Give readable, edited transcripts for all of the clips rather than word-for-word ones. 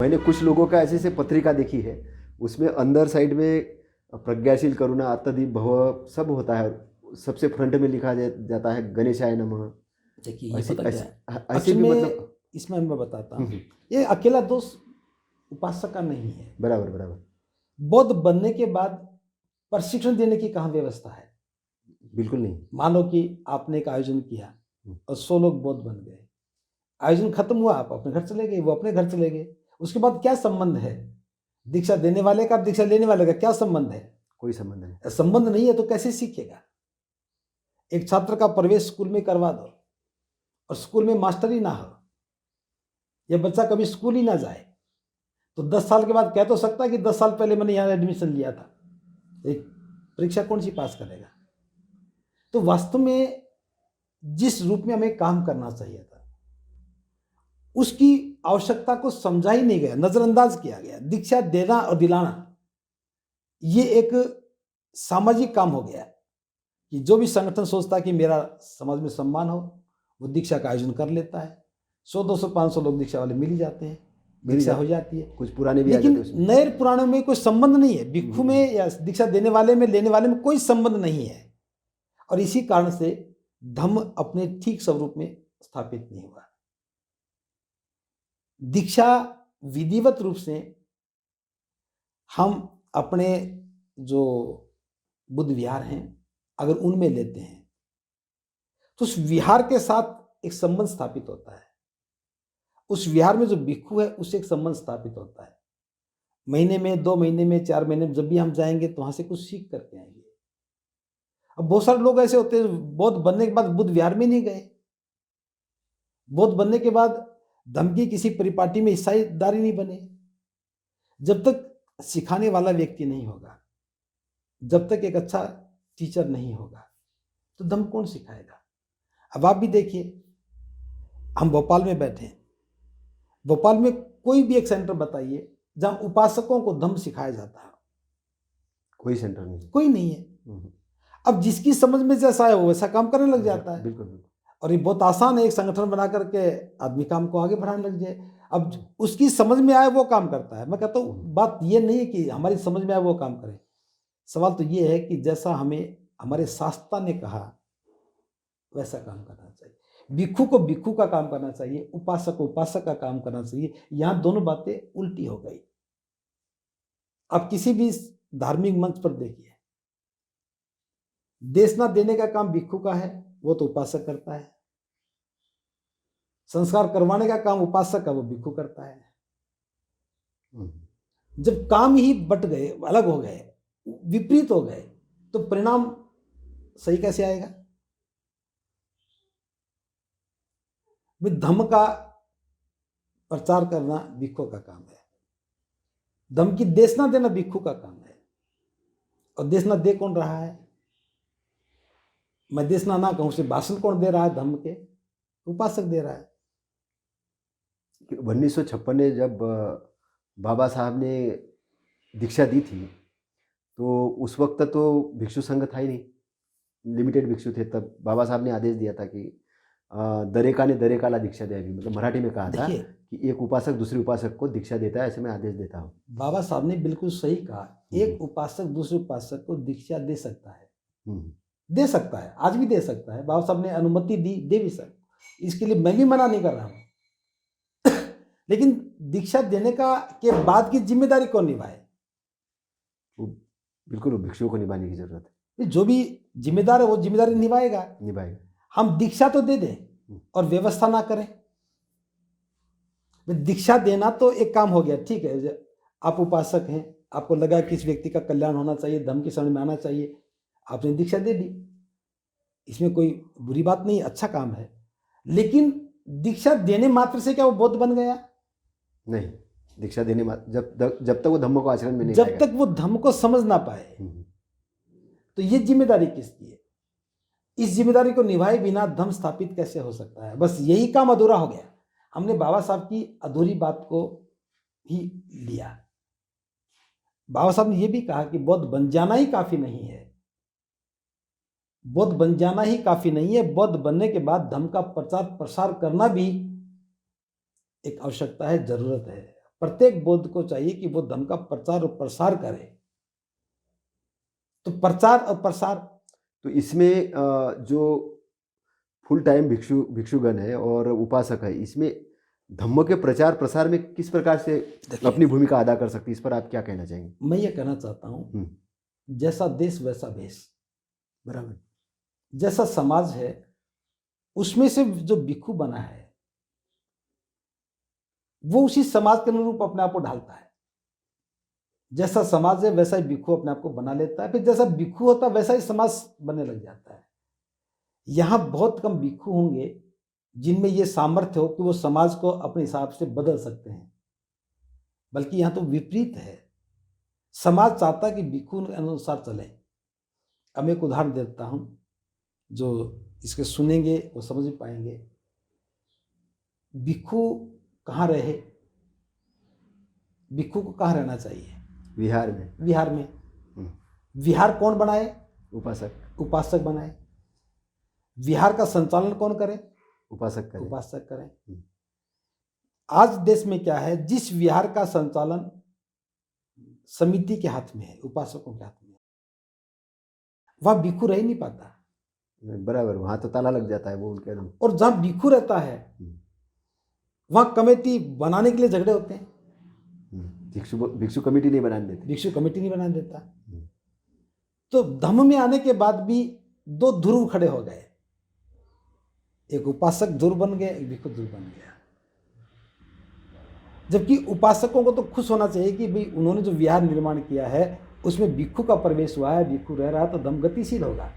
मैंने कुछ लोगों का ऐसे ऐसे पत्रिका देखी है, उसमें अंदर साइड में प्रज्ञाशील करुणा अत्यधिक भव सब होता है, सबसे फ्रंट में लिखा जाता है गणेशाय नमः। देखिए ये ऐसे पता क्या ऐसे है, ऐसे असल भी में मतलब। इसमें मैं बताता हम्म, हूँ, हम्म, ये अकेला दोष उपासक का नहीं है। बराबर बराबर। बौद्ध बनने के बाद प्रशिक्षण देने की कहाँ व्यवस्था है? बिल्कुल नहीं। मान लो कि आपने एक आयोजन किया हम्म, और 100 लोग बौद्ध बन गए, आयोजन खत्म हुआ, आप अपने घर चले गए, वो अपने घर चले गए। उसके बाद क्या संबंध है दीक्षा देने वाले का, दीक्षा लेने वाले का क्या संबंध है? कोई संबंध नहीं। संबंध नहीं है तो कैसे सीखेगा? एक छात्र का प्रवेश स्कूल में करवा दो और स्कूल में मास्टर ही ना हो, या बच्चा कभी स्कूल ही ना जाए, तो 10 साल के बाद कह तो सकता है कि 10 साल पहले मैंने यहाँ एडमिशन लिया था। एक परीक्षा कौन सी पास करेगा? तो वास्तव में जिस रूप में हमें काम करना चाहिए था, उसकी आवश्यकता को समझा ही नहीं गया, नजरअंदाज किया गया। दीक्षा देना और दिलाना ये एक सामाजिक काम हो गया कि जो भी संगठन सोचता है कि मेरा समाज में सम्मान हो, वो दीक्षा का आयोजन कर लेता है। 100 200 500 लोग दीक्षा वाले मिल ही जाते हैं, दीक्षा हो जाती है। कुछ पुराने भी आ लेकिन जाते हैं उसमें। नए पुराने में कोई संबंध नहीं है, भिक्षु में या दीक्षा देने वाले में, लेने वाले में कोई संबंध नहीं है। और इसी कारण से धम्म अपने ठीक स्वरूप में स्थापित नहीं हुआ। दीक्षा विधिवत रूप से हम अपने जो बुद्ध विहार हैं, अगर उनमें लेते हैं तो उस विहार के साथ एक संबंध स्थापित होता है। उस विहार में जो भिक्षु है उससे एक संबंध स्थापित होता है। महीने में, 2 महीने में, 4 महीने में जब भी हम जाएंगे तो वहां से कुछ सीख करके आएंगे। अब बहुत सारे लोग ऐसे होते हैं, बौद्ध बनने के बाद बुद्ध विहार में नहीं गए, बौद्ध बनने के बाद धम्म की किसी परिपाटी में हिस्सेदारी नहीं बने। जब तक सिखाने वाला व्यक्ति नहीं होगा, जब तक एक अच्छा टीचर नहीं होगा, तो धम्म कौन सिखाएगा? अब आप भी देखिए, हम भोपाल में बैठे हैं, भोपाल में कोई भी एक सेंटर बताइए जहां उपासकों को धम्म सिखाया जाता है। कोई सेंटर नहीं। कोई नहीं है। अब जिसकी समझ में जैसा है वो वैसा काम करने लग जाता है। बिल्कुल बिल्कुल। और ये बहुत आसान है, एक संगठन बना करके आदमी काम को आगे बढ़ाने लग जाए। अब उसकी समझ में आए वो काम करता है। मैं कहता हूँ बात ये नहीं है कि हमारी समझ में आए वो काम करे, सवाल तो ये है कि जैसा हमें हमारे शास्त्रा ने कहा वैसा काम करना चाहिए। भिक्षु को भिक्षु का काम करना चाहिए, उपासक को उपासक का काम करना चाहिए। यहां दोनों बातें उल्टी हो गई। अब किसी भी धार्मिक मंच पर देखिए, देशना देने का काम भिक्षु का है, वो तो उपासक करता है। संस्कार करवाने का काम उपासक का, वो भिक्षु करता है। जब काम ही बट गए, अलग हो गए, विपरीत हो गए, तो परिणाम सही कैसे आएगा? धम्म का प्रचार करना भिक्षु का काम है, धम्म की देशना देना भिक्षु का काम है। और देशना दे कौन रहा है? मैं देशना ना कहूं, से भाषण कौन दे रहा है? धम्म के उपासक दे रहा है। 1956 में जब बाबा साहब ने दीक्षा दी थी, तो उस वक्त तो भिक्षु संघ था ही नहीं, लिमिटेड भिक्षु थे। तब बाबा साहब ने आदेश दिया था कि दरेकाने दरेकाला दीक्षा द्यावी, मतलब मराठी में कहा था कि एक उपासक दूसरे उपासक को दीक्षा देता है, ऐसे मैं आदेश देता हूँ। बाबा साहब ने बिल्कुल सही कहा, एक उपासक दूसरे उपासक को दीक्षा दे सकता है, दे सकता है, आज भी दे सकता है। बाबा साहब ने अनुमति दी, दे भी सकता, इसके लिए मैं भी मना नहीं कर रहा हूं। लेकिन दीक्षा देने का के बाद की जिम्मेदारी कौन निभाए? बिल्कुल भिक्षुओं को निभाने की जरूरत है। जो भी जिम्मेदार है वो जिम्मेदारी निभाएगा। हम दीक्षा तो दे दें और व्यवस्था ना करें। दीक्षा देना तो एक काम हो गया, ठीक है, आप उपासक हैं, आपको लगा कि इस व्यक्ति का कल्याण होना चाहिए, धम्म की समझ में आना चाहिए, आपने दीक्षा दे दी, इसमें कोई बुरी बात नहीं, अच्छा काम है। लेकिन दीक्षा देने मात्र से क्या वो बौद्ध बन गया? नहीं। दीक्षा देने जब तक वो धम्म को आचरण में नहीं, जब तक वो धम्म को समझ ना पाए, तो ये जिम्मेदारी किसकी है? इस जिम्मेदारी को निभाए बिना धम्म स्थापित कैसे हो सकता है? बस यही काम अधूरा हो गया। हमने बाबा साहब की अधूरी बात को ही लिया। बाबा साहब ने यह भी कहा कि बौद्ध बन जाना ही काफी नहीं है, बौद्ध बन जाना ही काफी नहीं है, बौद्ध बनने के बाद धम्म का प्रचार प्रसार करना भी एक आवश्यकता है, जरूरत है। प्रत्येक बौद्ध को चाहिए कि वो धम्म का प्रचार और प्रसार करे। तो प्रचार और प्रसार, तो इसमें जो फुल टाइम भिक्षुगण है और उपासक है, इसमें धम्म के प्रचार प्रसार में किस प्रकार से देखिए, अपनी भूमिका अदा कर सकती है, इस पर आप क्या कहना चाहेंगे? मैं ये कहना चाहता हूँ, जैसा देश वैसा भेष। बराबर। जैसा समाज है उसमें से जो भिक्षु बना है वो उसी समाज के अनुरूप अपने आप को ढालता है। जैसा समाज है वैसा ही भिक्षु अपने आप को बना लेता है, फिर जैसा भिक्षु होता है वैसा ही समाज बनने लग जाता है। यहाँ बहुत कम भिक्षु होंगे जिनमें ये सामर्थ्य हो कि वो समाज को अपने हिसाब से बदल सकते हैं, बल्कि यहाँ तो विपरीत है। समाज चाहता है कि भिक्षु के अनुसार चले। अब मैं एक उदाहरण देता हूँ, जो इसके सुनेंगे वो समझ पाएंगे। भिक्षु कहाँ रहे? भिक्षु को कहाँ रहना चाहिए? विहार में। विहार में। विहार कौन बनाए? उपासक। उपासक बनाए। विहार का संचालन कौन करे? उपासक करें। उपासक करें। आज देश में क्या है, जिस विहार का संचालन समिति के हाथ में है, उपासकों के हाथ में, वहां भिक्षु रह ही नहीं पाता। बराबर, वहां तो ताला लग जाता है वो उनके अंदर। और जहां भिक्षु रहता है वहां कमेटी बनाने के लिए झगड़े होते हैं। भिक्षु कमेटी नहीं बनाने देते। भिक्षु कमेटी नहीं बनाने देता। तो धम्म में आने के बाद भी दो ध्रुव खड़े हो गए, एक उपासक ध्रुव बन गया, एक भिक्षु ध्रुव बन गया। जबकि उपासकों को तो खुश होना चाहिए कि भाई उन्होंने जो विहार निर्माण किया है उसमें भिक्षु का प्रवेश हुआ है, भिक्षु रह रहा है, तो धम्म गतिशील होगा।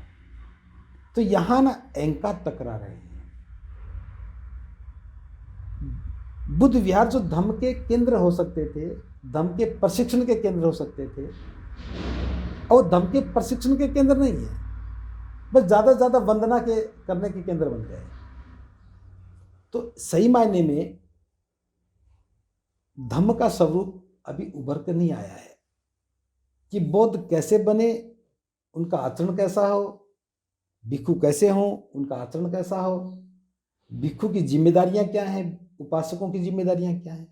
तो यहां ना अहंकार टकरा रहे हैं। बुद्ध विहार जो धम्म के केंद्र हो सकते थे, धम्म के प्रशिक्षण के केंद्र हो सकते थे, और धम्म के प्रशिक्षण के केंद्र नहीं है, बस ज्यादा से ज्यादा वंदना के करने के केंद्र बन गए। तो सही मायने में धम्म का स्वरूप अभी उभर कर नहीं आया है कि बौद्ध कैसे बने, उनका आचरण कैसा हो, भिक्षु कैसे हो, उनका आचरण कैसा हो, भिक्षु की जिम्मेदारियां क्या हैं, उपासकों की जिम्मेदारियां क्या हैं।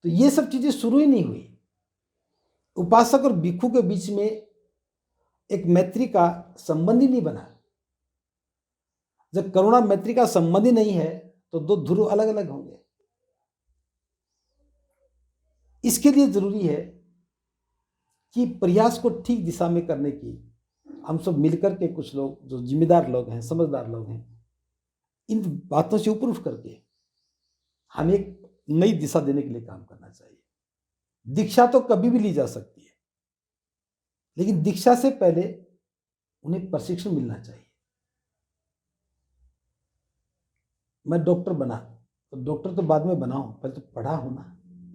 तो ये सब चीजें शुरू ही नहीं हुई। उपासक और भिक्षु के बीच में एक मैत्री का संबंध ही नहीं बना। जब करुणा मैत्री का संबंध ही नहीं है तो दो ध्रुव अलग अलग होंगे। इसके लिए जरूरी है कि प्रयास को ठीक दिशा में करने की हम सब मिलकर के, कुछ लोग जो जिम्मेदार लोग हैं, समझदार लोग हैं, इन बातों से ऊपर उठ करके हमें एक नई दिशा देने के लिए काम करना चाहिए। दीक्षा तो कभी भी ली जा सकती है, लेकिन दीक्षा से पहले उन्हें प्रशिक्षण मिलना चाहिए। मैं डॉक्टर बना तो डॉक्टर तो बाद में बना हूं, पहले तो पढ़ा हूं ना।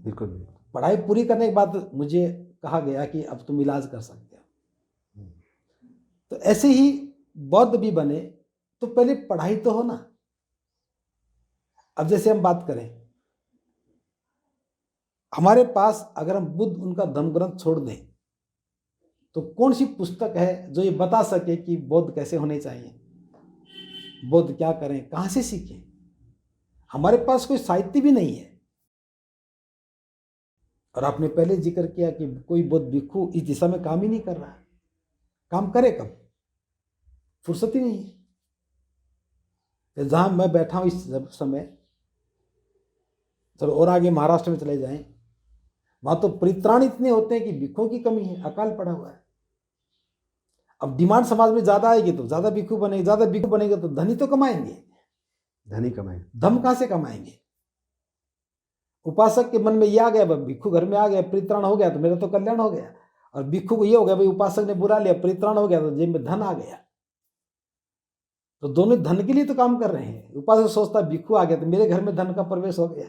बिल्कुल बिल्कुल। पढ़ाई पूरी करने के बाद मुझे कहा गया कि अब तुम इलाज कर सकते हो। तो ऐसे ही बौद्ध भी बने तो पहले पढ़ाई तो हो ना। अब जैसे हम बात करें, हमारे पास अगर हम बुद्ध उनका धम्म ग्रंथ छोड़ दें तो कौन सी पुस्तक है जो ये बता सके कि बौद्ध कैसे होने चाहिए, बौद्ध क्या करें, कहां से सीखें? हमारे पास कोई साहित्य भी नहीं है। और आपने पहले जिक्र किया कि कोई बौद्ध भिक्षु इस दिशा में काम ही नहीं कर रहा। काम करे कब? फुर्सत ही नहीं है। जहां मैं बैठा हूं इस समय, चलो और आगे महाराष्ट्र में चले जाएं, वहां तो परित्राण इतने होते हैं कि भिक्षुओं की कमी है, अकाल पड़ा हुआ है। अब डिमांड समाज में ज्यादा आएगी तो ज्यादा भिक्षु बनेंगे, ज्यादा भिक्षु बनेंगे तो धनी तो कमाएंगे। धनी कमाएंगे, धम कहां से कमाएंगे? उपासक के मन में ये आ गया, भिक्षु घर में आ गया, परित्राण हो गया तो मेरा तो कल्याण हो गया। और भिक्षु को ये हो गया भाई उपासक ने बुरा लिया, परित्राण हो गया तो जेब में धन आ गया। तो दोनों धन के लिए तो काम कर रहे हैं। उपासक सोचता भिक्षु आ गया तो मेरे घर में धन का प्रवेश हो गया,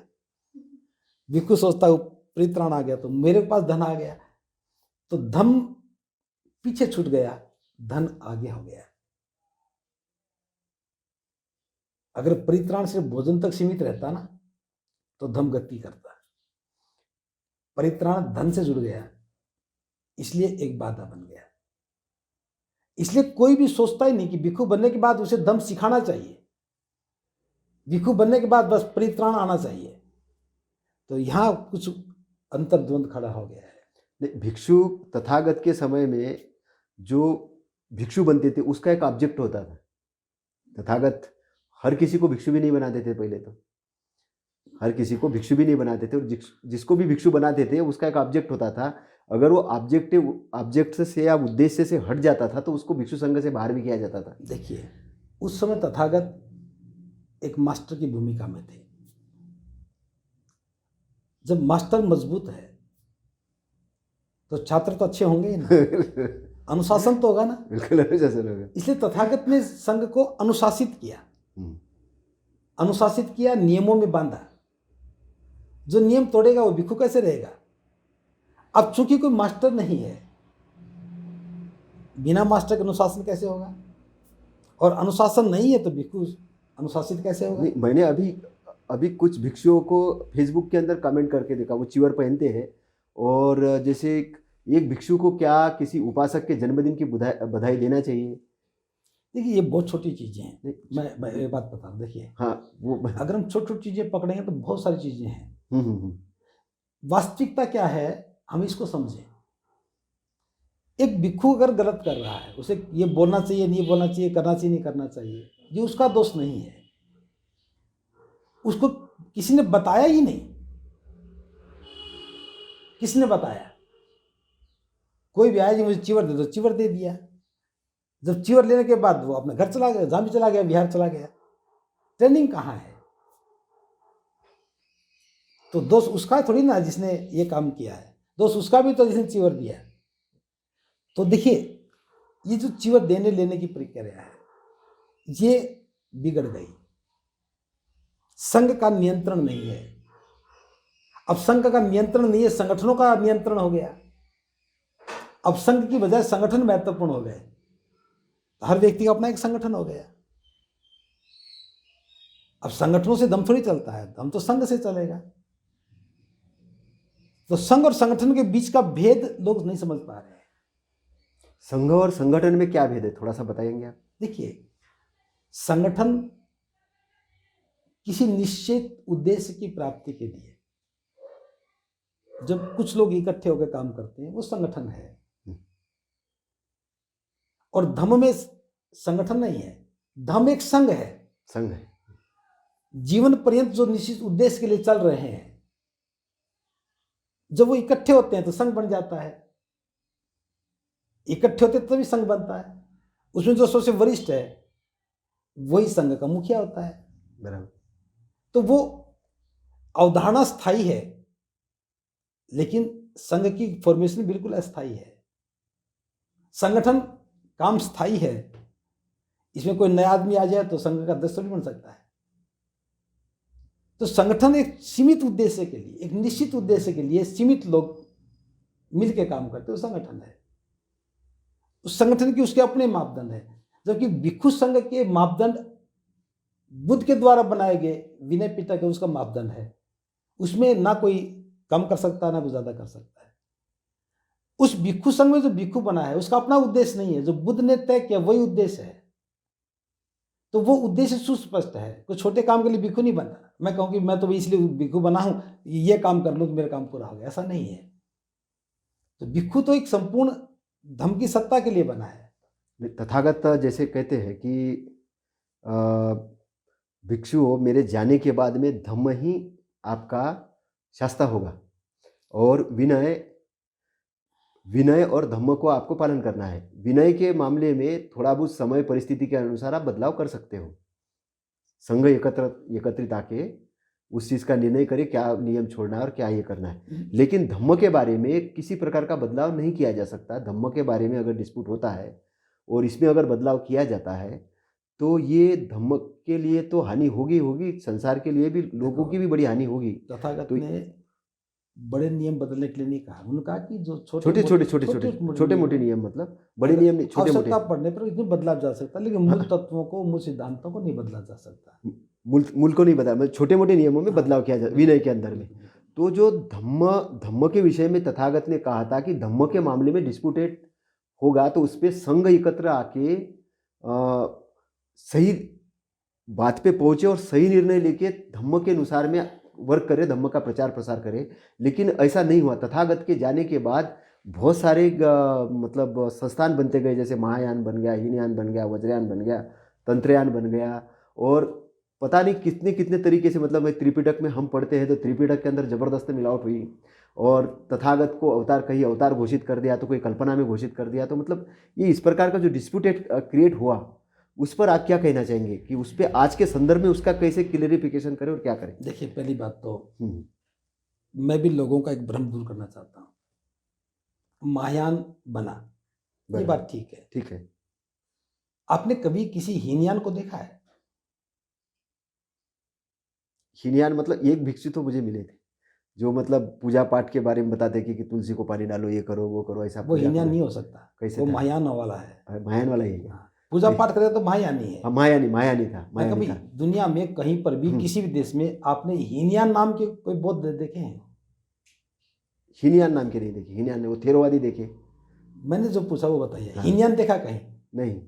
भिक्षु सोचता परित्राण आ गया तो मेरे पास धन आ गया। तो धम पीछे छूट गया, धन आगे हो गया। अगर परित्राण सिर्फ भोजन तक सीमित रहता ना तो धम गति करता। परित्राण धन से जुड़ गया, इसलिए एक बाधा बन गया। इसलिए कोई भी सोचता ही नहीं कि भिक्षु बनने के बाद उसे धम सिखाना चाहिए, भिक्षु बनने के बाद बस परित्राण आना चाहिए। तो यहाँ कुछ अंतर्द्वंद खड़ा हो गया है। नहीं, भिक्षु तथागत के समय में जो भिक्षु बनते थे उसका एक ऑब्जेक्ट होता था। तथागत हर किसी को भिक्षु भी नहीं बनाते थे, पहले तो हर किसी को भिक्षु भी नहीं बनाते थे, और जिसको भी भिक्षु बनाते थे उसका एक ऑब्जेक्ट होता था। अगर वो ऑब्जेक्ट से या उद्देश्य से हट जाता था तो उसको भिक्षु संघ से बाहर भी किया जाता था। देखिए, उस समय तथागत एक मास्टर की भूमिका में थे। जब मास्टर मजबूत है तो छात्र तो अच्छे होंगे ही ना, अनुशासन तो होगा ना। बिल्कुल अनुशासन होगा। इसलिए तथागत ने संघ को अनुशासित किया, अनुशासित किया, नियमों में बांधा। जो नियम तोड़ेगा वो भिक्षु कैसे रहेगा? अब चूंकि कोई मास्टर नहीं है, बिना मास्टर के अनुशासन कैसे होगा? और अनुशासन नहीं है तो भिक्षु अनुशासित कैसे होगा? नहीं, मैंने अभी कुछ भिक्षुओं को फेसबुक के अंदर कमेंट करके देखा, वो चिवर पहनते हैं, और जैसे एक भिक्षु को क्या किसी उपासक के जन्मदिन की बधाई देना चाहिए? देखिए, ये बहुत छोटी चीज़ें हैं। मैं एक बात बता रहा हूँ, देखिए, हाँ, वो अगर हम छोटी छोटी चीज़ें पकड़ेंगे तो बहुत सारी चीज़ें हैं। वास्तविकता क्या है, हम इसको समझें। एक भिक्षु अगर गलत कर रहा है, उसे ये बोलना चाहिए, नहीं बोलना चाहिए, करना चाहिए, नहीं करना चाहिए, ये उसका दोष नहीं है। उसको किसी ने बताया ही नहीं। किसने बताया? कोई भी आया जी मुझे चिवर दे दो, चिवर दे दिया। जब चिवर लेने के बाद वो अपने घर चला गया, जहां भी चला गया, बिहार चला गया। ट्रेनिंग कहाँ है? तो दोष उसका थोड़ी ना जिसने ये काम किया है, दोष उसका भी तो जिसने चिवर दिया। तो देखिए, ये जो चिवर देने लेने की प्रक्रिया है, ये बिगड़ गई। संघ का नियंत्रण नहीं है। अब संघ का नियंत्रण नहीं है, संगठनों का नियंत्रण हो गया। अब संघ की बजाय संगठन महत्वपूर्ण हो गए। हर व्यक्ति का अपना एक संगठन हो गया। अब संगठनों से दम थोड़ी चलता है, दम तो संघ से चलेगा। तो संघ और संगठन के बीच का भेद लोग नहीं समझ पा रहे हैं। संघ और संगठन में क्या भेद है, थोड़ा सा बताएंगे आप? देखिए, संगठन किसी निश्चित उद्देश्य की प्राप्ति के लिए जब कुछ लोग इकट्ठे होकर काम करते हैं, वो संगठन है। और धम्म में संगठन नहीं है, धम्म एक संघ है। संघ है। जीवन पर्यंत जो निश्चित उद्देश्य के लिए चल रहे हैं, जब वो इकट्ठे होते हैं तो संघ बन जाता है। इकट्ठे होते तभी संघ बनता है। उसमें जो सबसे वरिष्ठ है वही संघ का मुखिया होता है। बराबर। तो वो अवधारणा स्थायी है, लेकिन संघ की फॉर्मेशन बिल्कुल अस्थायी है। संगठन काम स्थायी है। इसमें कोई नया आदमी आ जाए तो संघ का अध्यक्ष नहीं बन सकता है। तो संगठन एक सीमित उद्देश्य के लिए, एक निश्चित उद्देश्य के लिए सीमित लोग मिलकर काम करते हैं, वो संगठन है। उस संगठन की उसके अपने मापदंड है। जबकि भिक्षु संघ के मापदंड बुद्ध के द्वारा बनाए गए विनय पिटक है, उसका मापदंड है। उसमें ना कोई कम कर सकता है, ना कोई ज्यादा कर सकता है। उस भिक्षु संघ में जो भिक्षु बना है उसका अपना उद्देश्य नहीं है, जो बुद्ध ने तय किया वही उद्देश्य है। तो वो उद्देश्य सुस्पष्ट है। कोई छोटे काम के लिए भिक्षु नहीं बना। मैं कहूँ कि मैं तो इसलिए भिक्षु बना हूं, ये काम कर लूँ तो मेरा काम पूरा हो गया, ऐसा नहीं है। तो भिक्षु तो एक संपूर्ण धम्म की सत्ता के लिए बना है। तथागत जैसे कहते हैं कि भिक्षु मेरे जाने के बाद में धम्म ही आपका शास्त्र होगा, और विनय और धम्म को आपको पालन करना है। विनय के मामले में थोड़ा बहुत समय परिस्थिति के अनुसार आप बदलाव कर सकते हो। संघ एकत्रित आके उस चीज़ का निर्णय करे क्या नियम छोड़ना है और क्या ये करना है। लेकिन धम्म के बारे में किसी प्रकार का बदलाव नहीं किया जा सकता। धम्म के बारे में अगर डिस्प्यूट होता है और इसमें अगर बदलाव किया जाता है तो ये धम्म के लिए तो हानि होगी, संसार के लिए भी, लोगों की भी बड़ी हानि होगी। तथागत ने बड़े नियम बदलने के लिए नहीं कहा। उन्होंने कहा कि जो छोटे मोटे नियम, मतलब बड़े नियम नहीं, छोटे मोटे। आवश्यकता पड़ने पर इसमें बदलाव जा सकता है, लेकिन मूल तत्वों को, मूल सिद्धांतों को नहीं बदला जा सकता। मूल को नहीं बदला, मतलब छोटे मोटे नियमों में बदलाव किया जाता विनय के अंदर में। तो जो धम्म के विषय में तथागत ने कहा था कि धम्म के मामले में डिस्प्यूटेड होगा तो उस पर संघ एकत्र आके सही बात पे पहुंचे और सही निर्णय लेके धम्म के अनुसार में वर्क करे, धम्म का प्रचार प्रसार करे, लेकिन ऐसा नहीं हुआ। तथागत के जाने के बाद बहुत सारे मतलब संस्थान बनते गए, जैसे महायान बन गया, हीनयान बन गया, वज्रयान बन गया, तंत्रयान बन गया, और पता नहीं कितने कितने तरीके से, मतलब त्रिपिटक में हम पढ़ते हैं तो त्रिपिटक के अंदर जबरदस्त मिलावट हुई, और तथागत को अवतार, कहीं अवतार घोषित कर दिया तो कोई कल्पना में घोषित कर दिया। तो मतलब ये इस प्रकार का जो डिस्प्यूटेड क्रिएट हुआ, उस पर आप क्या कहना चाहेंगे कि उस पर आज के संदर्भ में उसका कैसे क्लियरिफिकेशन करें और क्या करें? देखिए, पहली बात तो मैं भी लोगों का एक भ्रम दूर करना चाहता हूँ। महायान बना, ये बना। बात ठीक है। ठीक है। आपने कभी किसी हीनयान को देखा है? हीनयान मतलब एक भिक्षु तो मुझे मिले थे, जो मतलब पूजा पाठ के बारे में बताते कि तुलसी को पानी डालो, ये करो, वो करो, ऐसा वो पूजा हीनयान करो। नहीं हो सकता, कैसे वो था? महायान वाला है। महायान वाला ही है। हाँ, पूजा पाठ करे तो महायानी है। हाँ, मायानी था, मैं मायानी कभी था। दुनिया में कहीं पर भी किसी भी देश में आपने हीनयान नाम के कोई बौद्ध देखे हैं? हीनयान नाम के नहीं देखे, हीनयान वो थेरवादी देखे। मैंने जो पूछा वो बताइए, हाँ। हीनयान देखा कहीं? नहीं।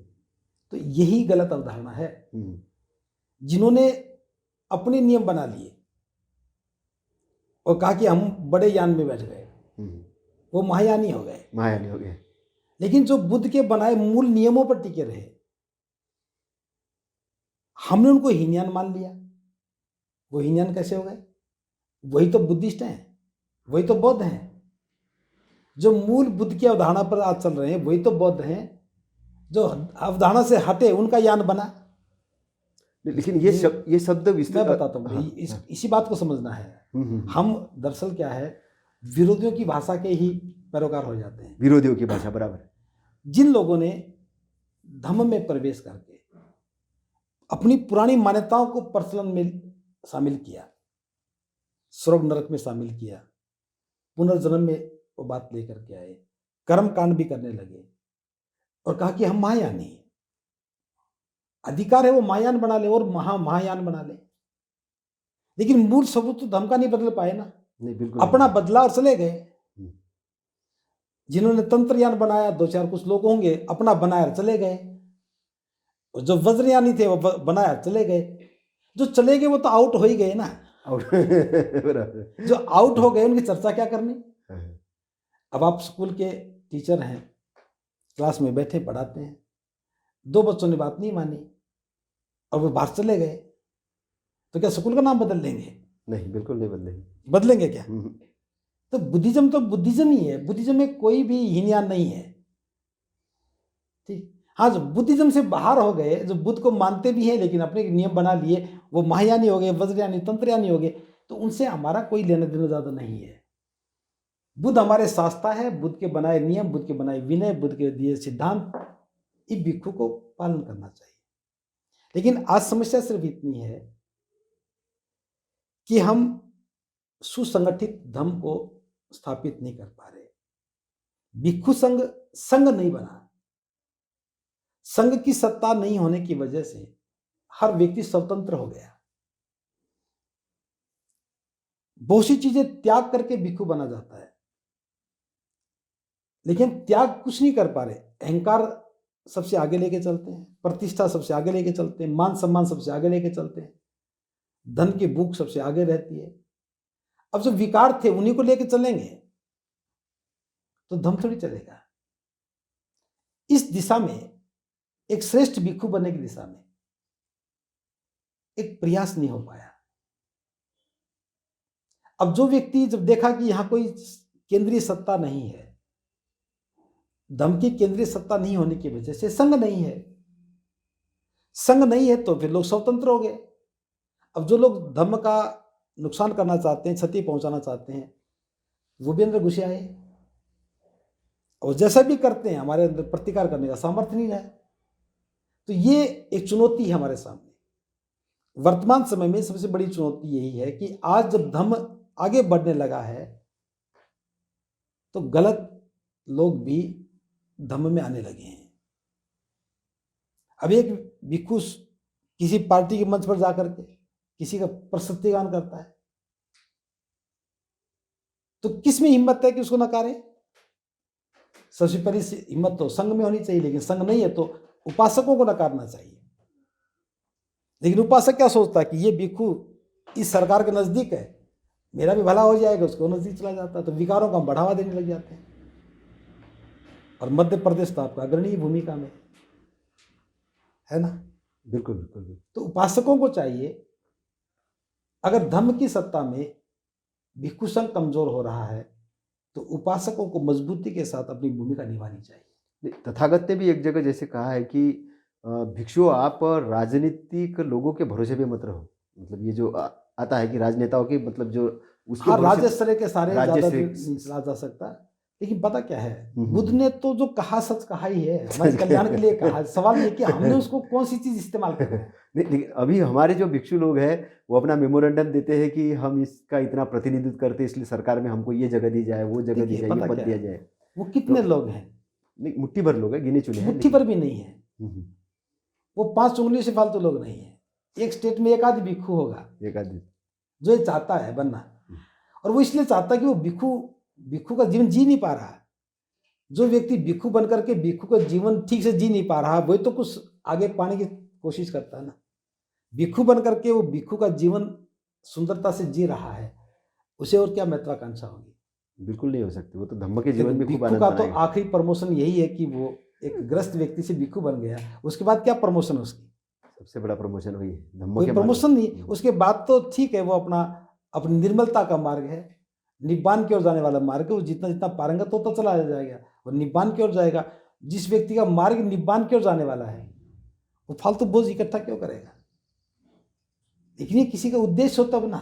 तो यही गलत अवधारणा है। हम्म, जिन्होंने अपने नियम बना लिए और कहा कि हम बड़े यान में बैठ गए, वो महायानी हो गए। महायानी हो गए। लेकिन जो बुद्ध के बनाए मूल नियमों पर टिके रहे, हमने उनको हीनयान मान लिया। वो हीनयान कैसे हो गए? वही तो बुद्धिस्ट हैं, वही तो बौद्ध हैं। जो मूल बुद्ध की अवधारणा पर आज चल रहे हैं वही तो बौद्ध हैं। जो अवधारणा से हटे उनका यान बना। लेकिन ये शब्द मैं बताता हूँ, इसी बात को समझना है। हम दरअसल क्या है, विरोधियों की भाषा के ही पैरोकार हो जाते हैं। विरोधियों की भाषा, बराबर। जिन लोगों ने धम्म में प्रवेश करके अपनी पुरानी मान्यताओं को प्रचलन में शामिल किया, स्वर्ग नरक में शामिल किया, पुनर्जन्म में वो बात लेकर के आए, कर्म कांड भी करने लगे और कहा कि हम महायानी हैं, अधिकार है वो महायान बना ले और महायान बना ले। लेकिन मूल स्वरूप तो धर्म का नहीं बदल पाए ना। नहीं, बिल्कुल अपना बदला और चले गए। जिन्होंने तंत्रयान बनाया, दो चार कुछ लोग होंगे, अपना बनाया चले गए। और जो वज्रयानी थे वो बनाया चले गए। जो चले गए वो तो आउट हो ही गए ना। जो आउट हो गए उनकी चर्चा क्या करनी। अब आप स्कूल के टीचर हैं, क्लास में बैठे पढ़ाते हैं, दो बच्चों ने बात नहीं मानी और वो बाहर चले गए, तो क्या स्कूल का नाम बदल देंगे? नहीं, बिल्कुल नहीं बदलेंगे। बदलेंगे क्या? तो बुद्धिज्म ही है। बुद्धिज्म में कोई भी हीनयान नहीं है। ठीक। हाँ, जो बुद्धिज्म से बाहर हो गए, जो बुद्ध को मानते भी हैं लेकिन अपने नियम बना लिए, वो महायानी हो गए, वज्रयानी, तंत्रयानी हो गए, तो उनसे हमारा कोई लेना देना ज्यादा नहीं है। बुद्ध हमारे शास्त्रा है, बुद्ध के बनाए नियम, बुद्ध के बनाए विनय, बुद्ध के दिए सिद्धांत, इस भिक्षु को पालन करना चाहिए। लेकिन आज समस्या सिर्फ इतनी है कि हम सुसंगठित धर्म को स्थापित नहीं कर पा रहे। भिक्षु संघ नहीं बना। संघ की सत्ता नहीं होने की वजह से हर व्यक्ति स्वतंत्र हो गया। बहुत सी चीजें त्याग करके भिक्षु बना जाता है, लेकिन त्याग कुछ नहीं कर पा रहे। अहंकार सबसे आगे लेके चलते हैं, प्रतिष्ठा सबसे आगे लेके चलते हैं, मान सम्मान सबसे आगे लेके चलते हैं, धन की भूख सबसे आगे रहती है। अब जो विकार थे उन्हीं को लेके चलेंगे तो धम थोड़ी चलेगा। इस दिशा में, एक श्रेष्ठ भिक्षु बनने की दिशा में एक प्रयास नहीं हो पाया। अब जो व्यक्ति जब देखा कि यहां कोई केंद्रीय सत्ता नहीं है, धर्म की केंद्रीय सत्ता नहीं होने की वजह से संघ नहीं है, संघ नहीं है तो फिर लोग स्वतंत्र हो गए। अब जो लोग धर्म का नुकसान करना चाहते हैं, क्षति पहुंचाना चाहते हैं, वो भी अंदर घुसे आए और जैसा भी करते हैं हमारे अंदर प्रतिकार करने का सामर्थ्य नहीं है। तो ये एक चुनौती है हमारे सामने। वर्तमान समय में सबसे बड़ी चुनौती यही है कि आज जब धर्म आगे बढ़ने लगा है तो गलत लोग भी धर्म में आने लगे हैं। अब एक भिक्षु किसी पार्टी के मंच पर जाकर के किसी का प्रशस्ति गान करता है तो किस में हिम्मत है कि उसको नकारे? सबसे पहली हिम्मत तो संघ में होनी चाहिए, लेकिन संघ नहीं है तो उपासकों को नकारना चाहिए। लेकिन उपासक क्या सोचता है कि ये भिक्षु इस सरकार के नजदीक है, मेरा भी भला हो जाएगा, उसको नजदीक चला जाता है, तो विकारों को हम बढ़ावा देने लग जाते हैं। और मध्य प्रदेश तो आपका अग्रणी भूमिका में है ना। बिल्कुल बिल्कुल बिल्कुल। तो उपासकों को चाहिए, अगर धम्म की सत्ता में भिक्षु संघ कमजोर हो रहा है तो उपासकों को मजबूती के साथ अपनी भूमिका निभानी चाहिए। तथागत ने भी एक जगह जैसे कहा है कि भिक्षु आप राजनीतिक लोगों के भरोसे पे मत रहो। मतलब ये जो आता है कि राजनेताओं के मतलब जो उसके हाँ, भरोसे राज्य स्तरीय के सारे राज्य ज्यादा से नहीं चला जा सकता, लेकिन पता क्या है, हम्म। बुद्ध ने तो जो कहा सच कहा ही है, हमारे कल्याण के लिए कहा। सवाल ये कि हमने उसको कौन सी चीज इस्तेमाल करना है। नहीं, लेकिन अभी हमारे जो भिक्षु लोग हैं वो अपना मेमोरेंडम देते हैं कि हम इसका इतना प्रतिनिधित्व करते हैं, इसलिए सरकार में हमको ये जगह दी जाए, वो जगह दी देखिए, जाए, ये पता पद क्या दिया है, जाए। वो कितने तो लोग हैं, नहीं, मुट्ठी भर लोग हैं, गिने चुने हैं, मुट्ठी लेकिन भर भी नहीं है, हम्म, वो 5 उंगलियों से फालतू लोग नहीं है। एक स्टेट में एक आध भिक्षु होगा एक आदमी जो ये चाहता है बनना, और वो इसलिए चाहता है कि वो भिक्षु का जीवन जी नहीं पा रहा है। जो व्यक्ति भिक्षु बन करके भिक्षु का जीवन ठीक से जी नहीं पा रहा, वही तो कुछ आगे पाने की कोशिश करता है ना। भिक्षु बन करके वो भिक्षु का जीवन सुंदरता से जी रहा है, उसे और क्या महत्वाकांक्षा होगी। बिल्कुल नहीं हो सकती। वो तो धम्म के देखो, जीवन में खूब भिक्षु आनंद का तो मनाएगा। आखिरी प्रमोशन यही है कि वो एक ग्रस्त व्यक्ति से भिक्षु बन गया, उसके बाद क्या प्रमोशन उसकी, सबसे बड़ा प्रमोशन वही है, धम्म कोई के मार्ग प्रमोशन नहीं। में। उसके बाद तो ठीक है, वो अपनी निर्मलता का मार्ग है, निब्बान की ओर जाने वाला मार्ग है। वो जितना जितना पारंगत होता चला जाएगा और निब्बान की ओर जाएगा। जिस व्यक्ति का मार्ग निब्बान की ओर जाने वाला है वो फालतू बोझ इकट्ठा क्यों करेगा। लेकिन ये किसी का उद्देश्य हो तब ना।